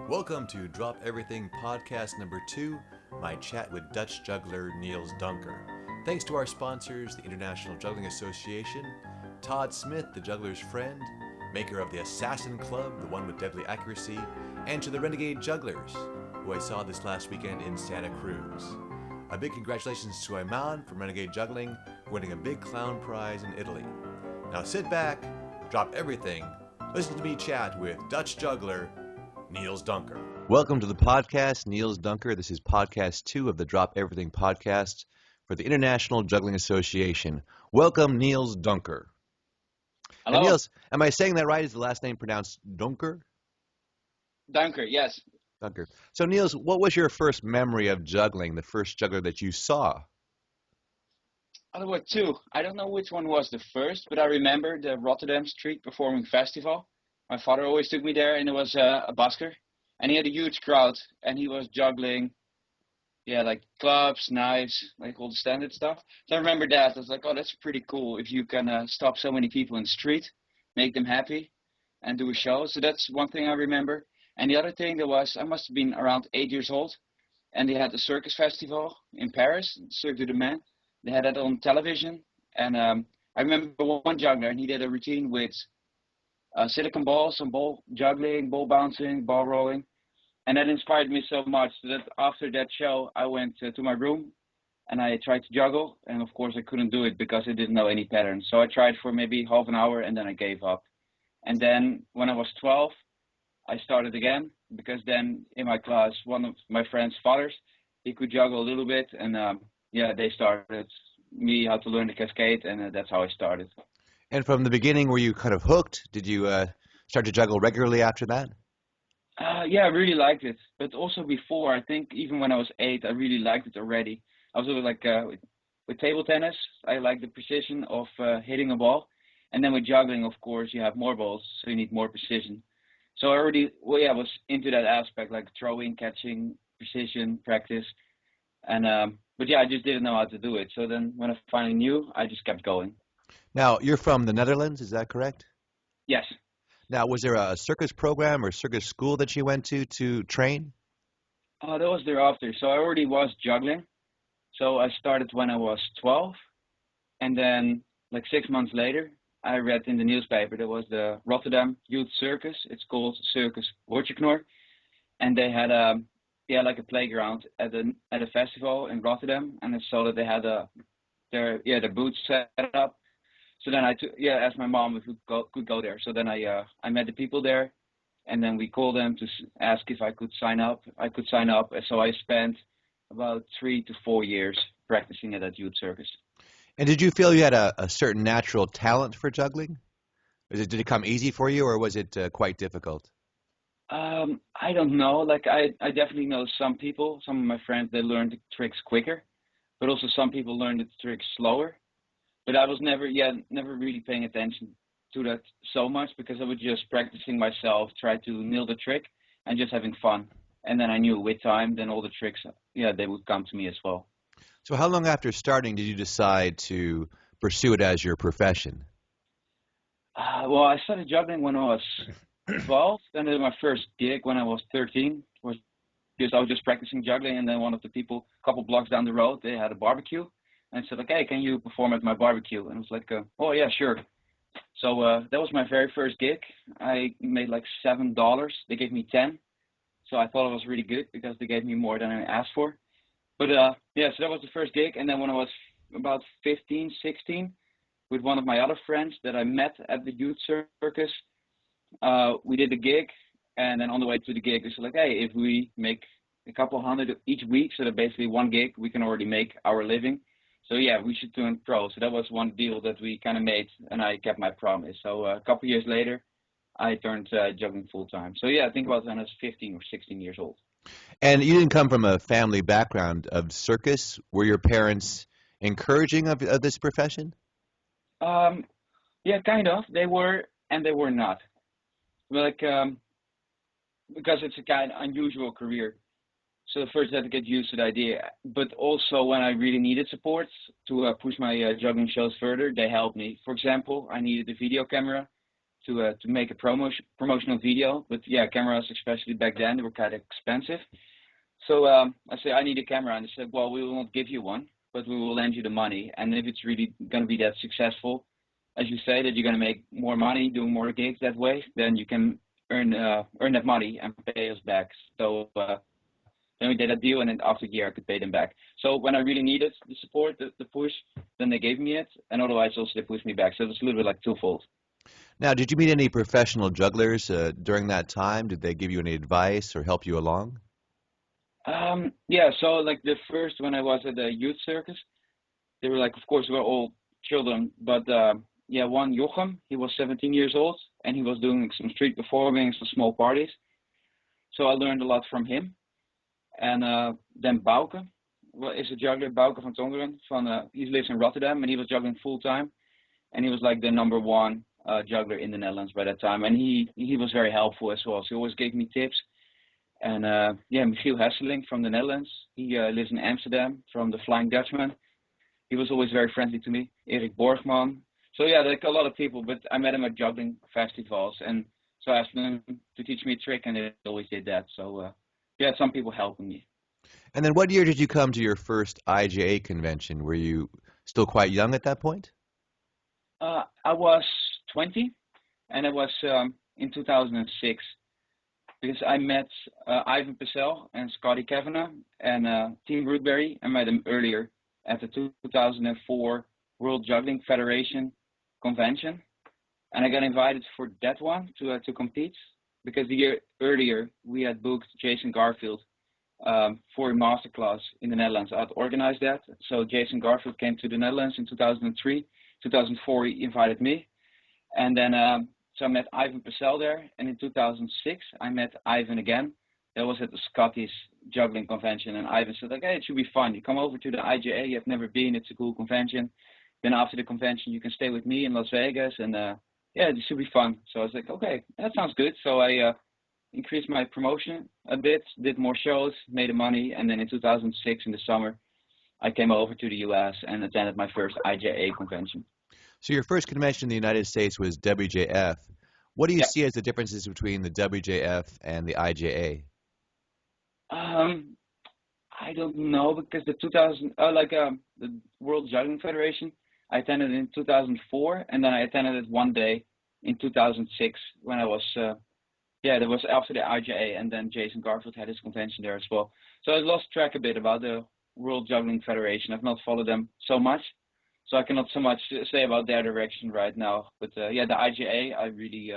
Welcome to Drop Everything Podcast number 2, my chat with Dutch juggler Niels Duinker. Thanks to our sponsors, the International Juggling Association, Todd Smith, the juggler's friend, maker of the Assassin Club, the one with deadly accuracy, and to the Renegade Jugglers, who I saw this last weekend in Santa Cruz. A big congratulations to Ayman from Renegade Juggling, winning a big clown prize in Italy. Now sit back, drop everything, listen to me chat with Dutch juggler Niels Duinker. Welcome to the podcast, Niels Duinker. This is podcast 2 of the Drop Everything podcast for the International Juggling Association. Welcome, Niels Duinker. Hello. And Niels, am I saying that right? Is the last name pronounced Duinker? Duinker, yes. Duinker. So, Niels, what was your first memory of juggling, the first juggler that you saw? There were two. I don't know which one was the first, but I remember the Rotterdam Street Performing Festival. My father always took me there, and it was a Busker. And he had a huge crowd, and he was juggling, like clubs, knives, like all the standard stuff. So I remember that. I was like, oh, that's pretty cool if you can stop so many people in the street, make them happy, and do a show. So that's one thing I remember. And the other thing there was, I must have been around 8 years old, and they had the circus festival in Paris, Cirque du Domaine. They had that on television, and I remember one juggler, and he did a routine with silicone balls, some ball juggling, ball bouncing, ball rolling, and that inspired me so much that after that show, I went to my room, and I tried to juggle, and of course I couldn't do it because I didn't know any patterns. So I tried for maybe half an hour, and then I gave up. And then when I was 12, I started again, because then in my class, one of my friend's fathers, he could juggle a little bit, and they started me how to learn the cascade, and that's how I started. And from the beginning, were you kind of hooked? Did you start to juggle regularly after that? I really liked it. But also before, I think even when I was 8, I really liked it already. I was like with table tennis, I like the precision of hitting a ball. And then with juggling, of course, you have more balls, so you need more precision. So I already, was into that aspect, like throwing, catching, precision, practice. And I just didn't know how to do it. So then when I finally knew, I just kept going. Now, you're from the Netherlands, is that correct? Yes. Now, was there a circus program or circus school that you went to train? That was thereafter. So I already was juggling. So I started when I was 12. And then, like 6 months later, I read in the newspaper there was the Rotterdam Youth Circus. It's called Circus Hortjeknor. And they had like a playground at a festival in Rotterdam. And I saw that they had their booths set up. So then I asked my mom if we could go there. So then I met the people there, and then we called them to ask if I could sign up. I could sign up, and so I spent about 3 to 4 years practicing at that youth circus. And did you feel you had a certain natural talent for juggling? Did it come easy for you, or was it quite difficult? I don't know. Like I definitely know some people, some of my friends, they learned the tricks quicker, but also some people learned the tricks slower. But I was never really paying attention to that so much, because I was just practicing myself, try to nail the trick, and just having fun. And then I knew with time, then all the tricks, they would come to me as well. So how long after starting did you decide to pursue it as your profession? Well, I started juggling when I was 12. Then I did my first gig when I was 13. I was just practicing juggling, and then one of the people, a couple blocks down the road, they had a barbecue. And said, like, hey, can you perform at my barbecue? And I was like, oh, yeah, sure. So that was my very first gig. I made like $7. They gave me 10. So I thought it was really good because they gave me more than I asked for. But so that was the first gig. And then when I was about 15, 16, with one of my other friends that I met at the youth circus, we did the gig. And then on the way to the gig, we said, like, hey, if we make a couple hundred each week, so that basically one gig, we can already make our living. So we should turn pro. So that was one deal that we kind of made, and I kept my promise. So a couple years later, I turned juggling full time. So I think about when I was 15 or 16 years old. And you didn't come from a family background of circus. Were your parents encouraging of this profession? Kind of. They were, and they were not. Like because it's a kind of unusual career. So first I had to get used to the idea, but also when I really needed support to push my juggling shows further, they helped me. For example, I needed a video camera, to make a promotional video. But yeah, cameras, especially back then, they were kind of expensive. So I said, I need a camera, and they said, well, we will not give you one, but we will lend you the money. And if it's really going to be that successful, as you say, that you're going to make more money doing more gigs that way, then you can earn that money and pay us back. So then we did a deal, and then after a year I could pay them back. So when I really needed the support, the push, then they gave me it, and otherwise also they pushed me back. So it was a little bit like twofold. Now, did you meet any professional jugglers during that time? Did they give you any advice or help you along? Yeah, so like the first, when I was at the youth circus, they were like, of course, we're all children, but yeah, one Jochem, he was 17 years old, and he was doing some street performing, some small parties. So I learned a lot from him. And then Bouke is a juggler, Bouke van Tongeren. He lives in Rotterdam, and he was juggling full time, and he was like the #1 juggler in the Netherlands by that time. And he was very helpful as well. So he always gave me tips. And yeah, Michiel Hesseling from the Netherlands. He lives in Amsterdam, from the Flying Dutchman. He was always very friendly to me. Erik Borgman. So yeah, like a lot of people, but I met him at juggling festivals, and so I asked them to teach me a trick, and they always did that. So yeah, some people helping me. And then what year did you come to your first IJA convention? Were you still quite young at that point? I was 20, and it was in 2006, because I met Ivan Purcell and Scotty Kavanagh and Team Rootberry. I met them earlier at the 2004 World Juggling Federation Convention, and I got invited for that one to compete, because the year earlier we had booked Jason Garfield for a masterclass in the Netherlands. I'd organized that, so Jason Garfield came to the Netherlands in 2003. 2004 he invited me, and then so I met Ivan Purcell there, and in 2006 I met Ivan again. That was at the Scottish Juggling Convention, and Ivan said, like, hey, it should be fun. You come over to the IJA, you have never been, it's a cool convention. Then after the convention, you can stay with me in Las Vegas, and yeah, it should be fun. So I was like, okay, that sounds good. So I increased my promotion a bit, did more shows, made the money, and then in 2006 in the summer, I came over to the US and attended my first IJA convention. So your first convention in the United States was WJF. What do you see as the differences between the WJF and the IJA? I don't know, because the World Juggling Federation, I attended in 2004, and then I attended it one day in 2006 when I was, that was after the IJA, and then Jason Garfield had his convention there as well. So I lost track a bit about the World Juggling Federation. I've not followed them so much, so I cannot so much say about their direction right now. But yeah, the IJA, I really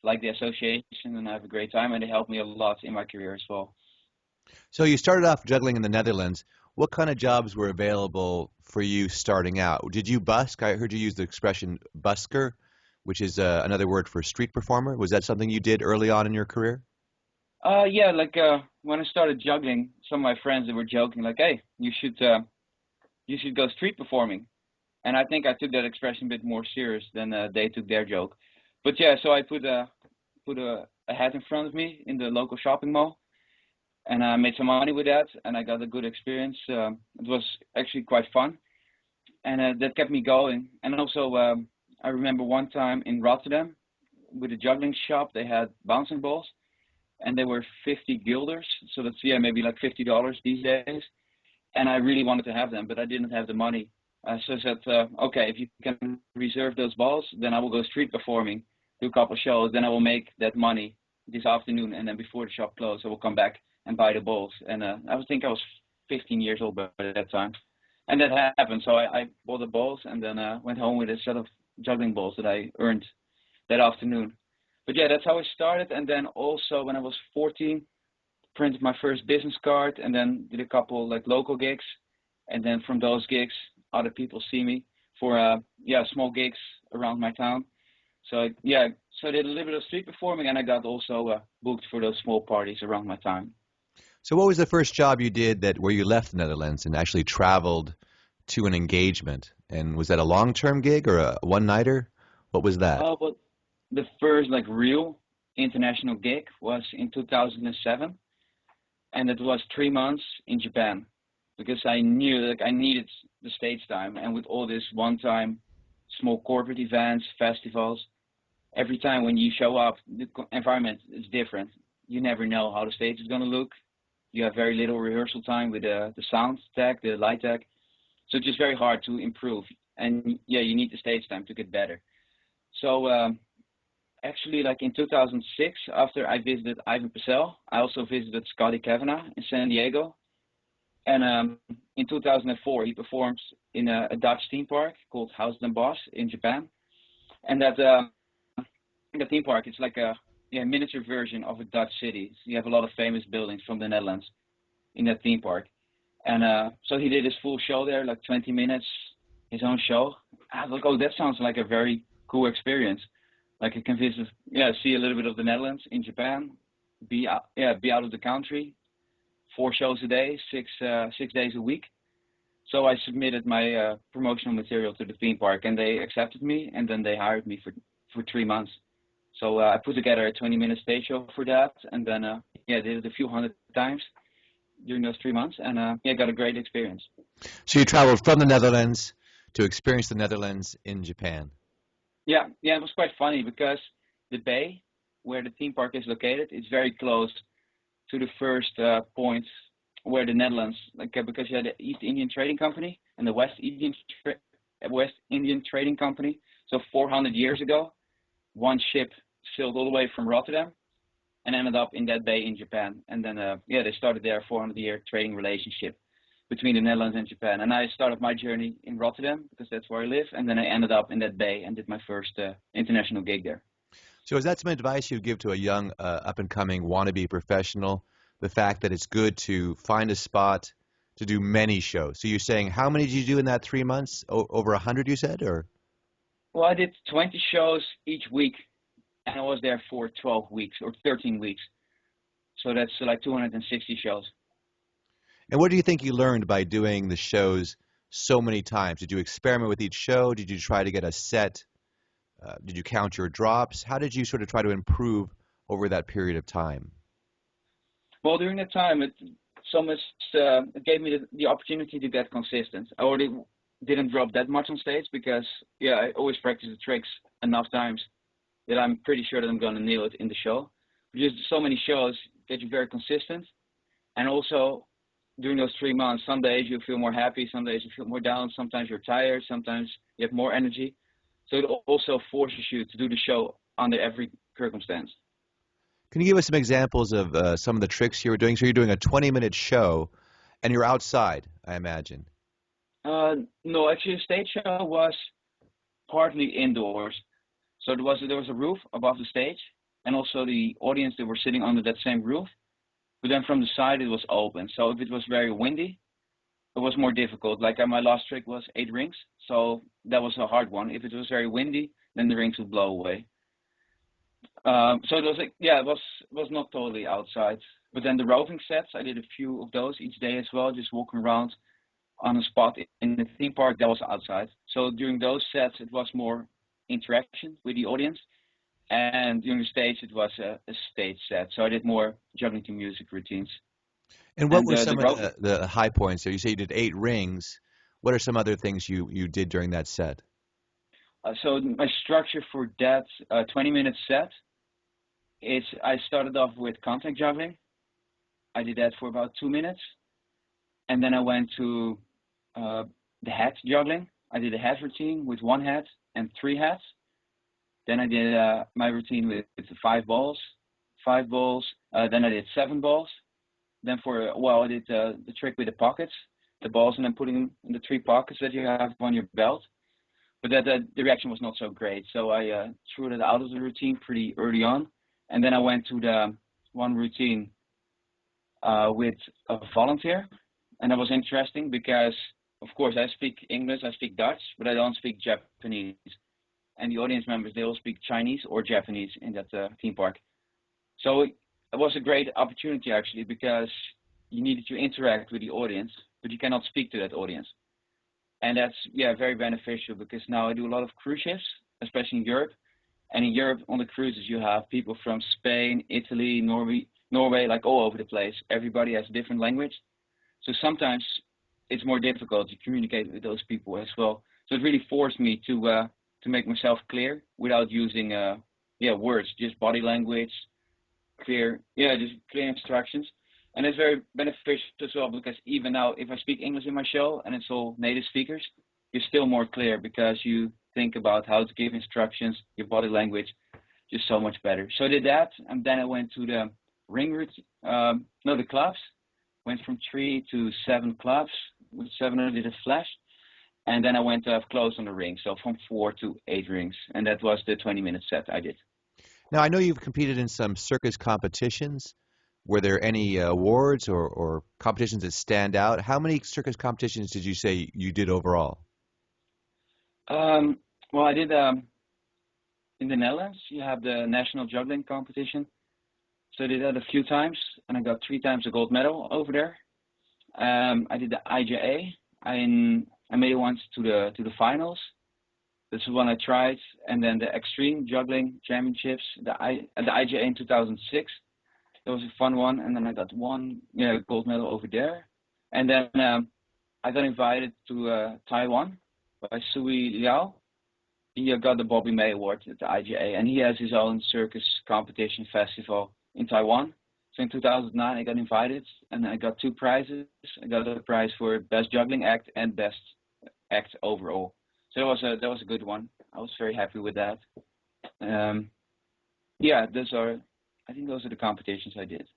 like the association, and I have a great time, and they helped me a lot in my career as well. So you started off juggling in the Netherlands. What kind of jobs were available for you starting out? Did you busk? I heard you use the expression Busker, which is another word for street performer. Was that something you did early on in your career? Yeah, like when I started juggling, some of my friends, they were joking, like, hey, you should go street performing. And I think I took that expression a bit more serious than they took their joke. But yeah, so I put a hat in front of me in the local shopping mall, and I made some money with that, and I got a good experience. It was actually quite fun, and that kept me going. And also, I remember one time in Rotterdam with a juggling shop, they had bouncing balls, and they were 50 guilders, so that's maybe like $50 these days. And I really wanted to have them, but I didn't have the money. So I said, okay, if you can reserve those balls, then I will go street performing, do a couple of shows, then I will make that money this afternoon, and then before the shop closed, I will come back and buy the balls. And I think I was 15 years old by that time. And that happened. So I bought the balls, and then went home with a set of juggling balls that I earned that afternoon. But yeah, that's how I started. And then also when I was 14, printed my first business card, and then did a couple like local gigs. And then from those gigs, other people see me for small gigs around my town. So yeah, so I did a little bit of street performing, and I got also booked for those small parties around my town. So what was the first job you did where you left the Netherlands and actually traveled to an engagement? And was that a long-term gig or a one-nighter? What was that? But the first like real international gig was in 2007, and it was 3 months in Japan, because I knew like I needed the stage time, and with all this one-time small corporate events, festivals, every time when you show up, the environment is different. You never know how the stage is going to look. You have very little rehearsal time with the sound tech, the light tech. So it's just very hard to improve. And yeah, you need the stage time to get better. So actually, like in 2006, after I visited Ivan Purcell, I also visited Scotty Kavanagh in San Diego. And in 2004, he performed in a Dutch theme park called House den Bosch in Japan. And that in the theme park, it's like a miniature version of a Dutch city. So you have a lot of famous buildings from the Netherlands in that theme park. And so he did his full show there, like 20 minutes, his own show. I was like, oh, that sounds like a very cool experience. Like I can visit, see a little bit of the Netherlands in Japan, be out of the country, 4 shows a day, 6 days a week. So I submitted my promotional material to the theme park, and they accepted me, and then they hired me for 3 months. So I put together a 20-minute stage show for that, and then did it a few hundred times during those 3 months, and got a great experience. So you traveled from the Netherlands to experience the Netherlands in Japan. Yeah, it was quite funny because the bay where the theme park is located is very close to the first point where the Netherlands, because you had the East Indian Trading Company and the West Indian Trading Company. So 400 years ago, one ship sailed all the way from Rotterdam and ended up in that bay in Japan. And then, they started their 400-year trading relationship between the Netherlands and Japan. And I started my journey in Rotterdam because that's where I live. And then I ended up in that bay and did my first international gig there. So is that some advice you'd give to a young, up-and-coming wannabe professional, the fact that it's good to find a spot to do many shows? So you're saying, how many did you do in that 3 months? Over 100, you said, or? Well, I did 20 shows each week, and I was there for 12 weeks or 13 weeks. So that's like 260 shows. And what do you think you learned by doing the shows so many times? Did you experiment with each show? Did you try to get a set? Did you count your drops? How did you sort of try to improve over that period of time? Well, during that time, it gave me the opportunity to get consistent. I already didn't drop that much on stage because, I always practice the tricks enough times that I'm pretty sure that I'm going to nail it in the show. Just so many shows get you very consistent. And also, during those 3 months, some days you feel more happy, some days you feel more down, sometimes you're tired, sometimes you have more energy. So it also forces you to do the show under every circumstance. Can you give us some examples of some of the tricks you were doing? So you're doing a 20-minute show, and you're outside, I imagine. No, actually, the stage show was partly indoors. So there was a roof above the stage, and also the audience, they were sitting under that same roof. But then from the side, it was open. So if it was very windy, it was more difficult. Like my last trick was 8 rings, so that was a hard one. If it was very windy, then the rings would blow away. So it was it was not totally outside. But then the roving sets, I did a few of those each day as well, just walking around on a spot in the theme park that was outside. So during those sets, it was more interaction with the audience. And during the stage, it was a stage set. So I did more juggling to music routines. And what were some of the high points there? You say you did 8 rings. What are some other things you did during that set? So my structure for that 20-minute set is I started off with contact juggling. I did that for about 2 minutes. And then I went to the hat juggling. I did a hat routine with 1 hat and 3 hats. Then I did my routine with 5 balls. Then I did 7 balls. Then for a while I did the trick with the pockets, the balls, and then putting them in the 3 pockets that you have on your belt. But the reaction was not so great, so I threw that out of the routine pretty early on. And then I went to the one routine with a volunteer. And that was interesting because, of course, I speak English, I speak Dutch, but I don't speak Japanese. And the audience members, they all speak Chinese or Japanese in that theme park. So it was a great opportunity, actually, because you needed to interact with the audience, but you cannot speak to that audience. And that's, very beneficial because now I do a lot of cruise ships, especially in Europe. And in Europe, on the cruises, you have people from Spain, Italy, Norway, like all over the place. Everybody has a different language. So sometimes it's more difficult to communicate with those people as well. So it really forced me to make myself clear without using yeah, words, just body language, clear, yeah, just clear instructions. And it's very beneficial as well because even now, if I speak English in my show and it's all native speakers, you're still more clear because you think about how to give instructions, your body language, just so much better. So I did that, and then I went to the ring route, no, the clubs. Went from 3 to 7 clubs. With 7 I did a flash, and then I went up close on the ring. So from 4 to 8 rings, and that was the 20-minute set I did. Now, I know you've competed in some circus competitions. Were there any awards or competitions that stand out? How many circus competitions did you say you did overall? Well, I did in the Netherlands. You have the national juggling competition. So I did that a few times, and I got 3 times a gold medal over there. I did the IJA. I made it once to the finals. This is one I tried, and then the Extreme Juggling Championships, the IJA in 2006. That was a fun one, and then I got 1 gold medal over there. And then I got invited to Taiwan by Sui Liao. He got the Bobby May Award at the IJA, and he has his own circus competition festival in Taiwan. So in 2009 I got invited, and I got 2 prizes. I got a prize for Best Juggling Act and Best Act overall. So that was a good one. I was very happy with that. Yeah, I think those are the competitions I did.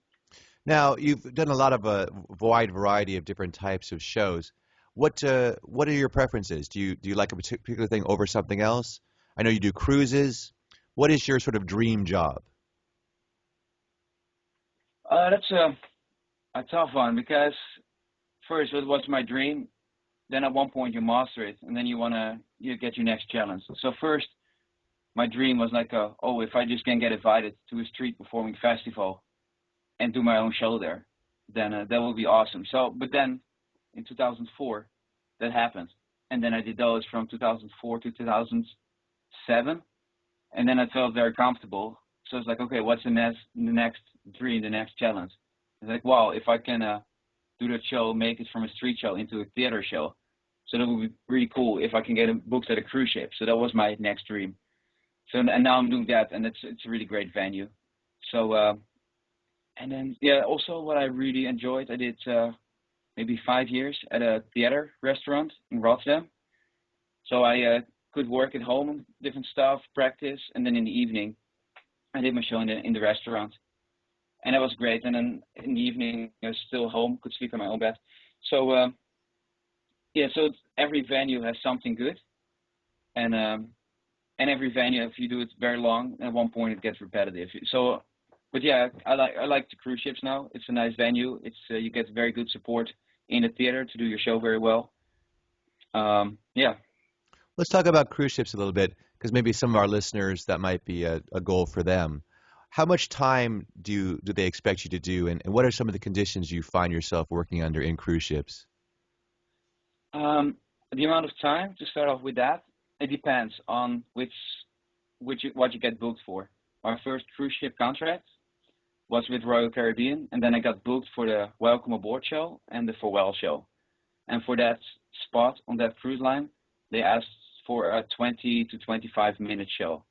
Now, you've done a lot of a wide variety of different types of shows. What are your preferences? Do you like a particular thing over something else? I know you do cruises. What is your sort of dream job? That's a tough one because first, what was my dream? Then at one point you master it, and then you get your next challenge. So first, my dream was like, if I just can get invited to a street performing festival and do my own show there, then that would be awesome. So, but then in 2004, that happened, and then I did those from 2004 to 2007, and then I felt very comfortable. So it's like, okay, what's the next dream, the next challenge? It's like, wow, if I can do that show, make it from a street show into a theater show. So that would be really cool if I can get booked at a cruise ship. So that was my next dream. So, and now I'm doing that, and it's a really great venue. So, and then, yeah, also what I really enjoyed, I did maybe 5 years at a theater restaurant in Rotterdam. So I could work at home on different stuff, practice, and then in the evening, I did my show in the restaurant. And that was great. And then in the evening, I was still home, could sleep in my own bed. So, so every venue has something good. And every venue, if you do it very long, at one point it gets repetitive. So, but yeah, I like the cruise ships now. It's a nice venue. It's you get very good support in the theater to do your show very well. Yeah. Let's talk about cruise ships a little bit, because maybe some of our listeners, that might be a goal for them. How much time do they expect you to do, and what are some of the conditions you find yourself working under in cruise ships? The amount of time, to start off with that, it depends on what you get booked for. My first cruise ship contract was with Royal Caribbean, and then I got booked for the Welcome Aboard show and the Farewell show. And for that spot on that cruise line, they asked for a 20 to 25 minute show.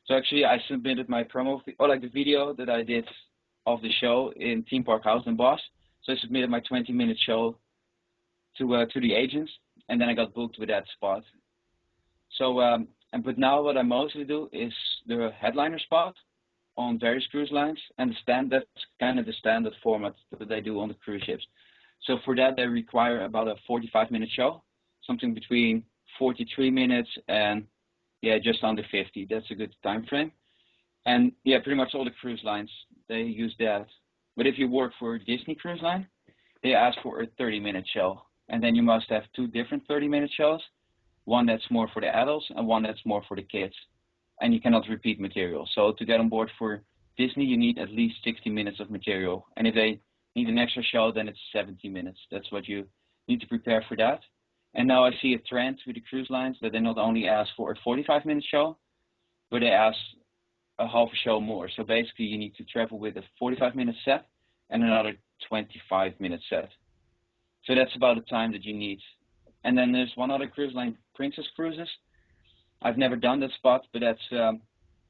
So actually, I submitted my the video that I did of the show in Theme Park House in Bos. So I submitted my 20-minute show to the agents, and then I got booked with that spot. So, but now what I mostly do is the headliner spot on various cruise lines, and that's kind of the standard format that they do on the cruise ships. So for that, they require about a 45-minute show, something between 43 minutes and just under 50. That's a good time frame. And pretty much all the cruise lines, they use that. But if you work for a Disney cruise line, they ask for a 30-minute show. And then you must have 2 different 30-minute shows, one that's more for the adults and one that's more for the kids. And you cannot repeat material. So to get on board for Disney, you need at least 60 minutes of material. And if they need an extra show, then it's 70 minutes. That's what you need to prepare for that. And now I see a trend with the cruise lines that they not only ask for a 45-minute show, but they ask a half a show more. So basically you need to travel with a 45-minute set and another 25-minute set. So that's about the time that you need. And then there's one other cruise line, Princess Cruises. I've never done that spot, but that's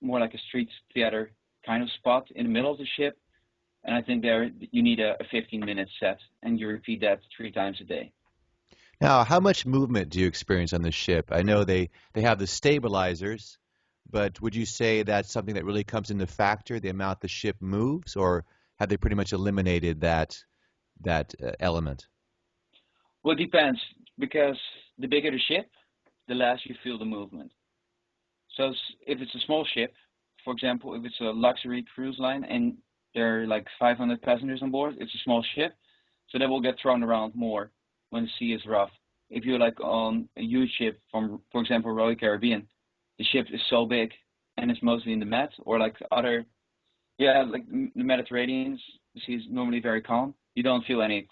more like a street theater kind of spot in the middle of the ship. And I think there you need a 15-minute set, and you repeat that 3 times a day. Now, how much movement do you experience on the ship? I know they have the stabilizers, but would you say that's something that really comes into factor, the amount the ship moves, or have they pretty much eliminated that element? Well, it depends, because the bigger the ship, the less you feel the movement. So if it's a small ship, for example, if it's a luxury cruise line and there are like 500 passengers on board, it's a small ship, so they will get thrown around more when the sea is rough. If you're like on a huge ship from, for example, Royal Caribbean, the ship is so big and it's mostly in the Med, or like other, like the Mediterranean, the sea is normally very calm. You don't feel any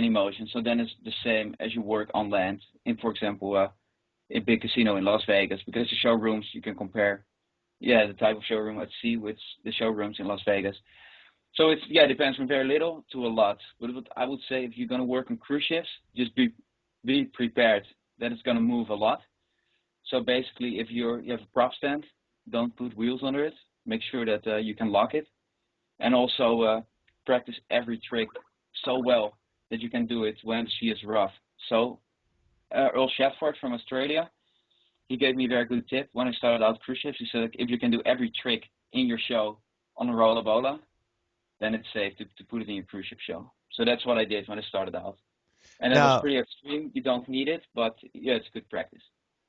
motion. So then it's the same as you work on land in, for example, a big casino in Las Vegas, because the showrooms you can compare, the type of showroom at sea with the showrooms in Las Vegas. So it depends from very little to a lot. But I would say if you're going to work on cruise ships, just be prepared that it's going to move a lot. So basically, if you have a prop stand, don't put wheels under it. Make sure that you can lock it, and also practice every trick so well that you can do it when the sea is rough. So Earl Shepford from Australia, he gave me a very good tip when I started out cruise ships. He said, like, if you can do every trick in your show on a roller bola, then it's safe to put it in your cruise ship show. So that's what I did when I started out. And that was pretty extreme. You don't need it, but it's good practice.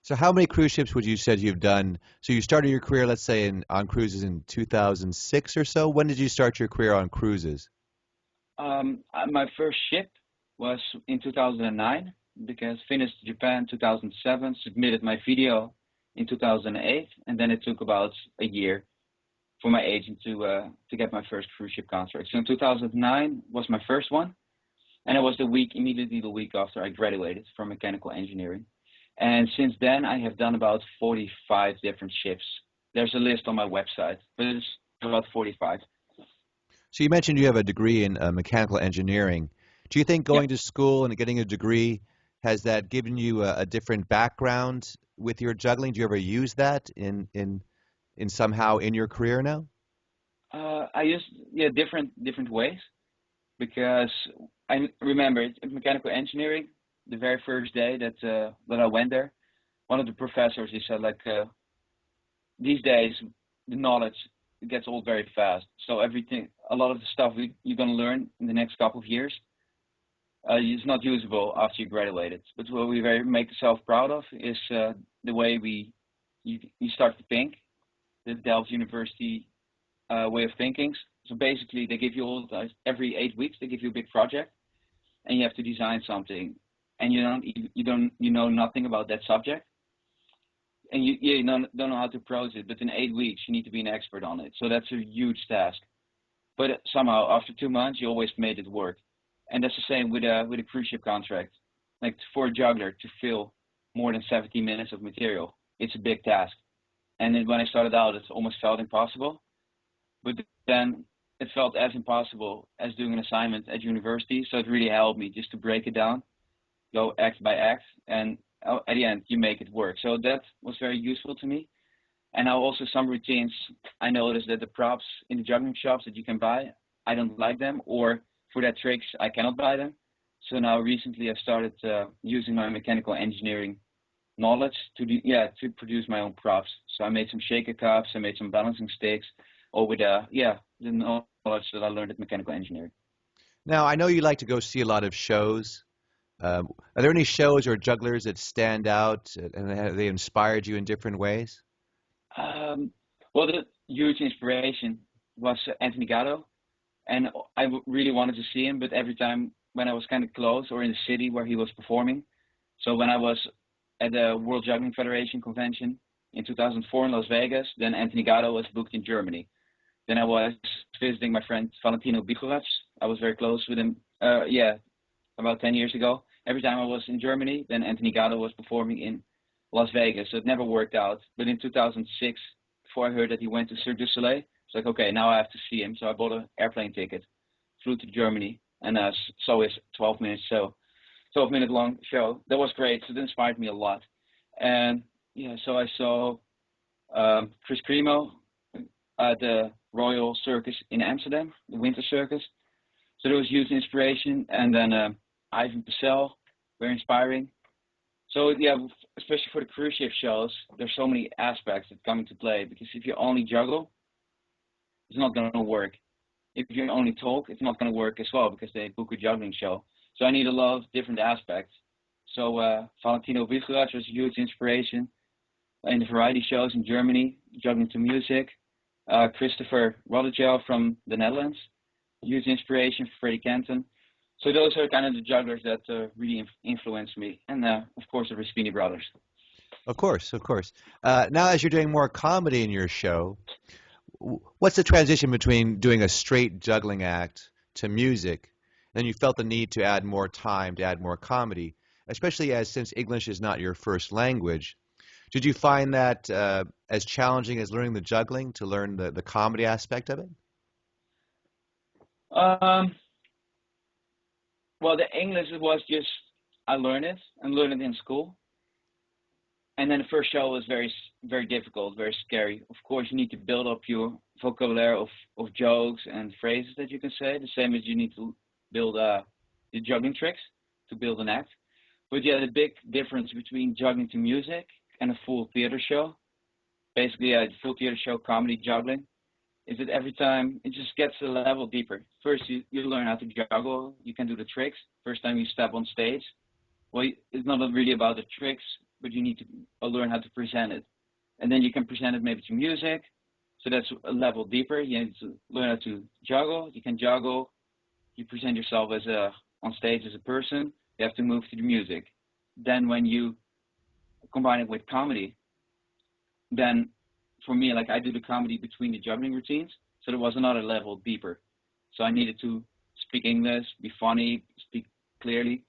So how many cruise ships would you said you've done? So you started your career, let's say, on cruises in 2006 or so. When did you start your career on cruises? My first ship was in 2009, because finished Japan 2007, submitted my video in 2008, and then it took about a year for my agent to get my first cruise ship contract. So in 2009 was my first one, and it was immediately the week after I graduated from mechanical engineering. And since then, I have done about 45 different ships. There's a list on my website, but it's about 45. So you mentioned you have a degree in mechanical engineering. Do you think going to school and getting a degree, has that given you a different background with your juggling? Do you ever use that in somehow in your career now? I use different ways, because I remember in mechanical engineering, the very first day that I went there, one of the professors, he said, like, these days the knowledge gets old very fast. So a lot of the stuff you're going to learn in the next couple of years is not usable after you graduated. But what we make ourselves proud of is the way you start to think, the Delft University way of thinking. So basically, they give you every 8 weeks they give you a big project, and you have to design something, and you know nothing about that subject, and you don't know how to approach it. But in 8 weeks, you need to be an expert on it. So that's a huge task. But somehow, after 2 months, you always made it work. And that's the same with a cruise ship contract. Like, for a juggler to fill more than 70 minutes of material, it's a big task. And then when I started out, it almost felt impossible. But then it felt as impossible as doing an assignment at university. So it really helped me just to break it down, go act by act, and at the end, you make it work. So that was very useful to me. And now also some routines, I noticed that the props in the juggling shops that you can buy, I don't like them, or for that tricks, I cannot buy them. So now recently I started using my mechanical engineering knowledge to produce my own props. So I made some shaker cups, I made some balancing sticks, or with the knowledge that I learned at mechanical engineering. Now, I know you like to go see a lot of shows. Are there any shows or jugglers that stand out and have they inspired you in different ways? Well, the huge inspiration was Anthony Gatto, and I really wanted to see him, but every time when I was kind of close or in the city where he was performing. So when I was at the World Juggling Federation Convention in 2004 in Las Vegas, then Anthony Gatto was booked in Germany. Then I was visiting my friend Valentino Bigorac. I was very close with him, about 10 years ago. Every time I was in Germany, then Anthony Gatto was performing in Las Vegas. So it never worked out. But in 2006, before I heard that he went to Cirque du Soleil, it's like, okay, now I have to see him. So I bought an airplane ticket, flew to Germany, and saw his 12-minute long show. That was great. So it inspired me a lot. And so I saw Chris Cremo, the Royal Circus in Amsterdam, the Winter Circus. So there was huge inspiration, and then Ivan Purcell, very inspiring. So yeah, especially for the cruise ship shows, there's so many aspects that come into play, because if you only juggle, it's not going to work. If you only talk, it's not going to work as well, because they book a juggling show. So I need a lot of different aspects. So Valentino Vigerac was a huge inspiration in the variety shows in Germany, juggling to music. Christopher Rodegel from the Netherlands, huge inspiration for Freddie Canton. So those are kind of the jugglers that really influenced me. And of course the Raspini brothers. Of course, of course. Now as you're doing more comedy in your show, what's the transition between doing a straight juggling act to music? Then you felt the need to add more time, to add more comedy, especially since English is not your first language. Did you find that as challenging as learning the juggling, to learn the comedy aspect of it? Well, the English was just, I learned it in school. And then the first show was very, very difficult, very scary. Of course, you need to build up your vocabulary of jokes and phrases that you can say, the same as you need to build the juggling tricks to build an act. But yeah, the big difference between juggling to music and a full theater show, basically a full theater show, comedy, juggling, is that every time it just gets a level deeper. First, you learn how to juggle, you can do the tricks. First time you step on stage, well, it's not really about the tricks, but you need to learn how to present it. And then you can present it maybe to music, so that's a level deeper. You need to learn how to juggle, you can juggle, you present yourself on stage as a person, you have to move to the music. Then when you combine it with comedy, then for me, like I do the comedy between the juggling routines, so there was another level deeper. So I needed to speak English, be funny, speak clearly.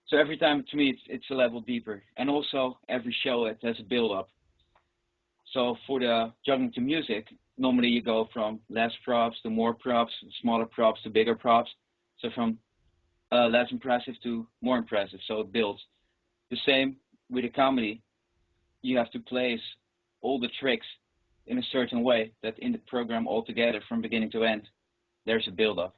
So every time, to me, it's a level deeper. And also every show, it has a build-up. So for the juggling to music, normally you go from less props to more props, smaller props to bigger props. So from less impressive to more impressive, so it builds. The same with the comedy, you have to place all the tricks in a certain way that in the program altogether, from beginning to end, there's a build-up.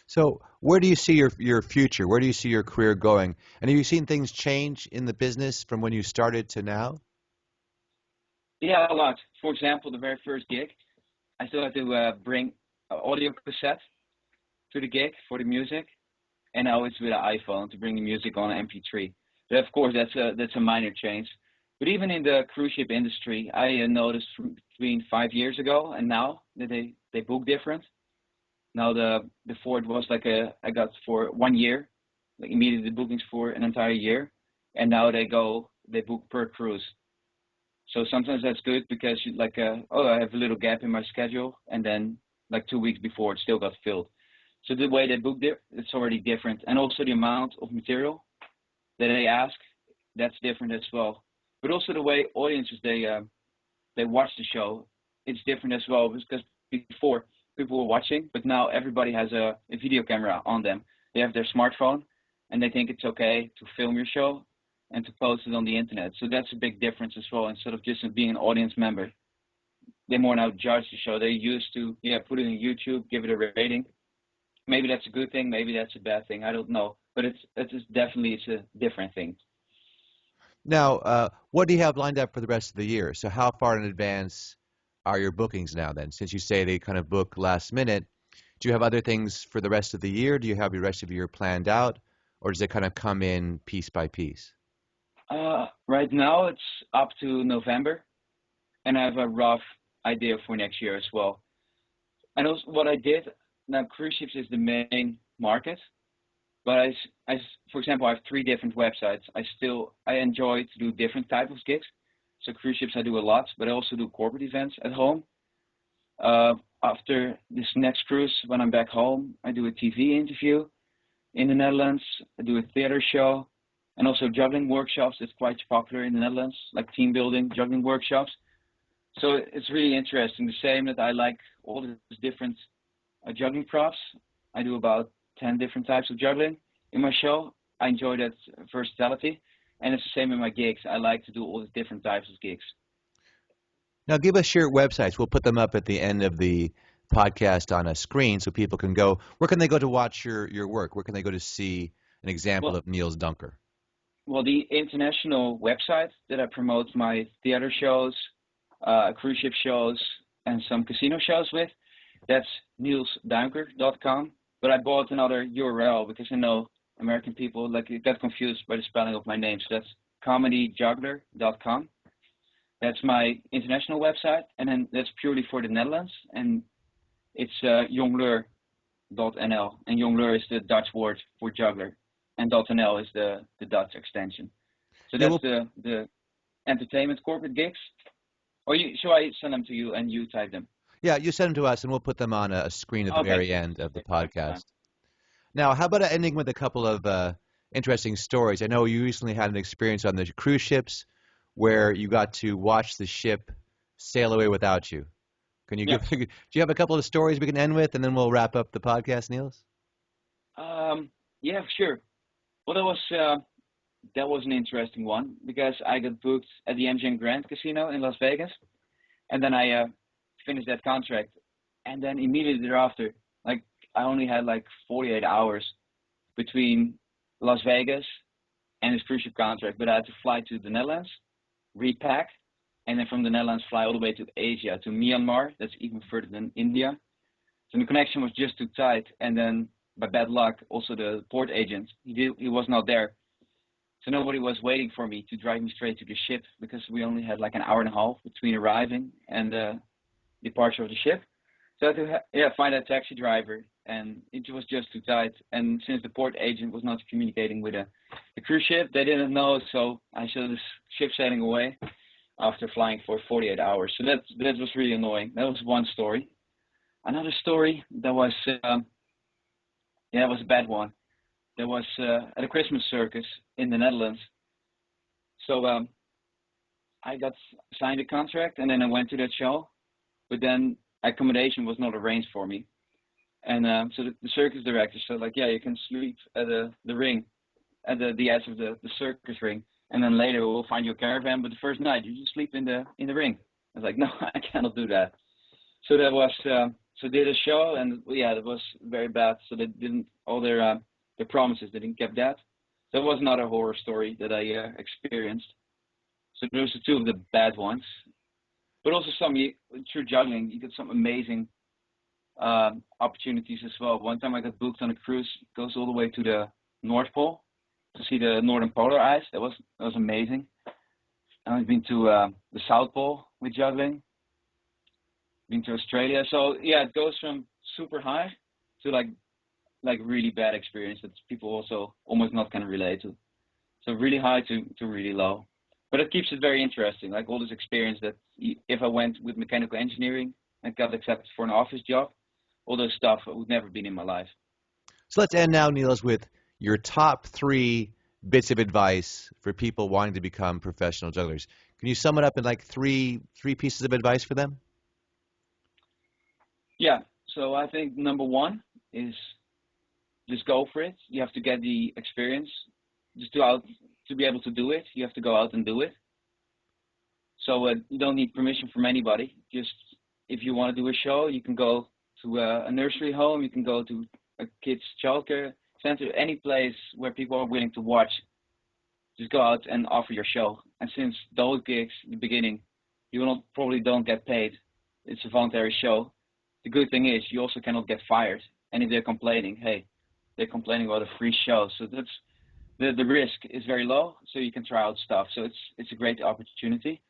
So where do you see your future? Where do you see your career going? And have you seen things change in the business from when you started to now? Yeah, a lot. For example, the very first gig, I still had to bring an audio cassette to the gig for the music, and now it's with an iPhone to bring the music on MP3. But of course, that's a minor change. But even in the cruise ship industry, I noticed between 5 years ago and now that they book different. Now before it was like I got for 1 year, like immediately bookings for an entire year, and now they book per cruise. So sometimes that's good because I have a little gap in my schedule, and then like 2 weeks before it still got filled. So the way they book it's already different, and also the amount of material that they ask, that's different as well. But also the way audiences they watch the show, it's different as well, because before people were watching, but now everybody has a video camera on them. They have their smartphone, and they think it's okay to film your show and to post it on the internet. So that's a big difference as well. Instead of just being an audience member, they more now judge the show. They used to put it on YouTube, give it a rating. Maybe that's a good thing, maybe that's a bad thing. I don't know, but it's a different thing. Now, what do you have lined up for the rest of the year? So how far in advance are your bookings now then? Since you say they kind of book last minute, do you have other things for the rest of the year? Do you have the rest of the year planned out, or does it kind of come in piece by piece? Right now it's up to November, and I have a rough idea for next year as well. And also what I did, now cruise ships is the main market, but I for example, I have 3 different websites. I enjoy to do different types of gigs. So cruise ships I do a lot, but I also do corporate events at home. After this next cruise, when I'm back home, I do a TV interview in the Netherlands. I do a theater show, and also juggling workshops. It's quite popular in the Netherlands, like team building, juggling workshops. So it's really interesting. The same that I like all these different juggling props. I do about 10 different types of juggling in my show. I enjoy that versatility. And it's the same in my gigs. I like to do all the different types of gigs. Now, give us your websites. We'll put them up at the end of the podcast on a screen so people can go. Where can they go to watch your work? Where can they go to see an example Well, of Niels Duinker? well, the international website that I promote my theater shows, cruise ship shows, and some casino shows with, that's nielsduinker.com. But I bought another URL because I know American people get confused by the spelling of my name. So that's comedyjuggler.com. That's my international website, and then that's purely for the Netherlands, and it's juggler.nl, and juggler is the Dutch word for juggler, and .nl is the Dutch extension. So that's the entertainment corporate gigs. Or shall I send them to you and you type them? Yeah, you send them to us, and we'll put them on a screen at the very end of the podcast. Fine. Now, how about ending with a couple of interesting stories? I know you recently had an experience on the cruise ships where you got to watch the ship sail away without you. Can you do you have a couple of stories we can end with, and then we'll wrap up the podcast, Niels? Yeah, sure. Well, that was an interesting one because I got booked at the MGM Grand Casino in Las Vegas, and then I finished that contract, and then immediately thereafter, like I only had like 48 hours between Las Vegas and this cruise ship contract, but I had to fly to the Netherlands, repack, and then from the Netherlands fly all the way to Asia, to Myanmar. That's even further than India. So the connection was just too tight, and then by bad luck, also the port agent, he was not there. So nobody was waiting for me to drive me straight to the ship because we only had like an hour and a half between arriving and departure of the ship. So I had to find a taxi driver, and it was just too tight. And since the port agent was not communicating with the cruise ship, they didn't know. So I saw this ship sailing away after flying for 48 hours. So that was really annoying. That was one story. Another story that was it was a bad one. There was at a Christmas circus in the Netherlands. So I got signed a contract, and then I went to that show, but then accommodation was not arranged for me. And so the circus director said, like, yeah, you can sleep at the ring, at the edge of the circus ring, and then later we'll find you a caravan, but the first night you just sleep in the ring. I was like, no, I cannot do that. So that was so did a show, and yeah, that was very bad. So they didn't all their promises, they didn't keep that. That was another horror story that I experienced. So those are two of the bad ones. But also through juggling, you get some amazing opportunities as well. One time I got booked on a cruise, it goes all the way to the North Pole to see the northern polar ice. That was amazing. And I've been to the South Pole with juggling. Been to Australia. So yeah, it goes from super high to like really bad experience that people also almost not can relate to. So really high to really low. But it keeps it very interesting, like all this experience that if I went with mechanical engineering and got accepted for an office job, all those stuff would never been in my life. So let's end now, Niels, with your top 3 bits of advice for people wanting to become professional jugglers. Can you sum it up in like three pieces of advice for them? Yeah, so I think number 1 is just go for it. You have to get the experience. Just to be able to do it, you have to go out and do it. So you don't need permission from anybody. Just if you want to do a show, you can go to a nursery home, you can go to a kid's childcare center, any place where people are willing to watch. Just go out and offer your show. And since those gigs in the beginning, you probably don't get paid. It's a voluntary show. The good thing is you also cannot get fired. And if they're complaining, hey, they're complaining about a free show. So that's the risk is very low, so you can try out stuff. So it's a great opportunity.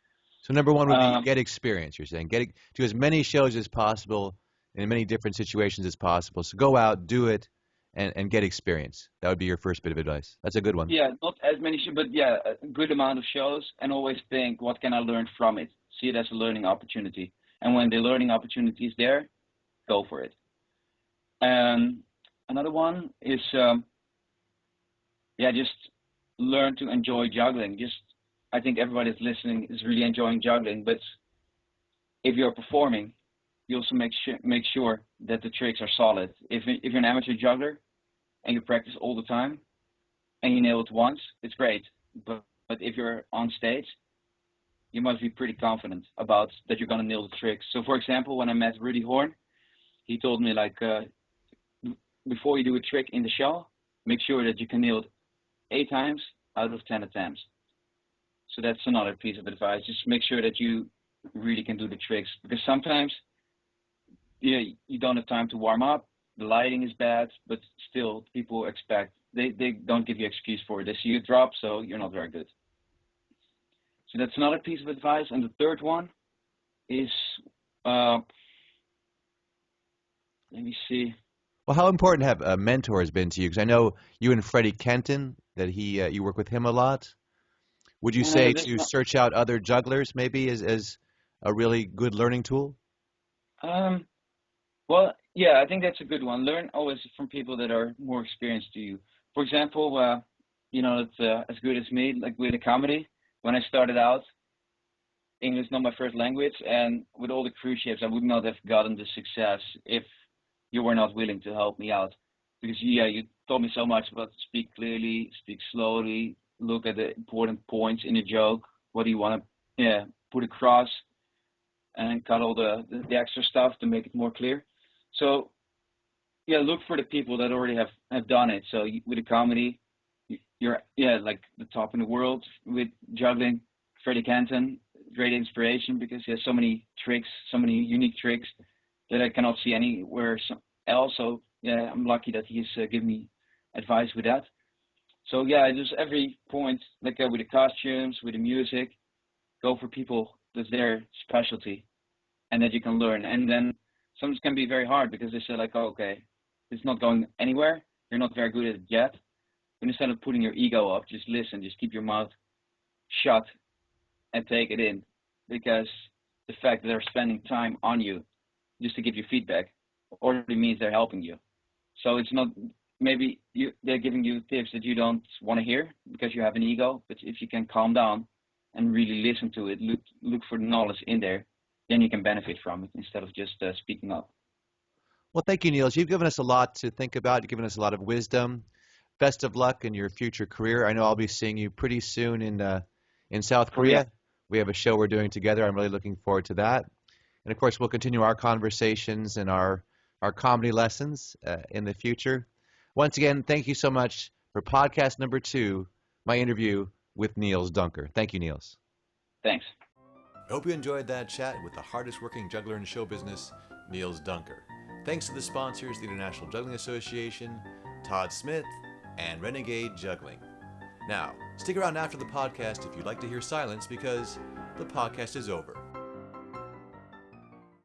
So number 1 would be get experience, you're saying. Do as many shows as possible in many different situations as possible. So go out, do it, and get experience. That would be your first bit of advice. That's a good one. Yeah, not as many shows, but yeah, a good amount of shows, and always think, what can I learn from it? See it as a learning opportunity. And when the learning opportunity is there, go for it. Another one is, just learn to enjoy juggling. I think everybody that's listening is really enjoying juggling, but if you're performing, you also make sure that the tricks are solid. If you're an amateur juggler and you practice all the time and you nail it once, it's great. But if you're on stage, you must be pretty confident about that you're gonna nail the tricks. So for example, when I met Rudy Horn, he told me like before you do a trick in the shell, make sure that you can nail it 8 times out of 10 attempts. So that's another piece of advice. Just make sure that you really can do the tricks, because sometimes you don't have time to warm up. The lighting is bad, but still people expect, they don't give you excuse for it. They see you drop, so you're not very good. So that's another piece of advice. And the third one is, let me see. Well, how important have mentors been to you? Because I know you and Freddie Kenton, that you work with him a lot. Would you say to search out other jugglers maybe as a really good learning tool? Well, yeah, I think that's a good one. Learn always from people that are more experienced to you. For example, it's as good as me, like with the comedy. When I started out, English is not my first language, and with all the cruise ships, I would not have gotten the success if you were not willing to help me out. Because you taught me so much about speak clearly, speak slowly, look at the important points in a joke. What do you want to put across, and cut all the extra stuff to make it more clear. So look for the people that already have done it. So with a comedy, you're like the top in the world. With juggling, Freddie Kenton, great inspiration, because he has so many tricks, so many unique tricks that I cannot see anywhere else. So I'm lucky that he's given me advice with that. So just every point, like with the costumes, with the music, go for people that's their specialty and that you can learn. And then sometimes can be very hard because they say like, oh, okay, it's not going anywhere. You're not very good at it yet. But instead of putting your ego up, just listen, just keep your mouth shut and take it in, because the fact that they're spending time on you just to give you feedback already means they're helping you. So it's not, maybe they're giving you tips that you don't want to hear because you have an ego, but if you can calm down and really listen to it, look for the knowledge in there, then you can benefit from it instead of just speaking up. Well, thank you, Niels. You've given us a lot to think about. You've given us a lot of wisdom. Best of luck in your future career. I know I'll be seeing you pretty soon in South Korea. We have a show we're doing together. I'm really looking forward to that. And, of course, we'll continue our conversations and our comedy lessons in the future. Once again, thank you so much for podcast number 2, my interview with Niels Duinker. Thank you, Niels. Thanks. I hope you enjoyed that chat with the hardest working juggler in show business, Niels Duinker. Thanks to the sponsors, the International Juggling Association, Todd Smith, and Renegade Juggling. Now, stick around after the podcast if you'd like to hear silence, because the podcast is over.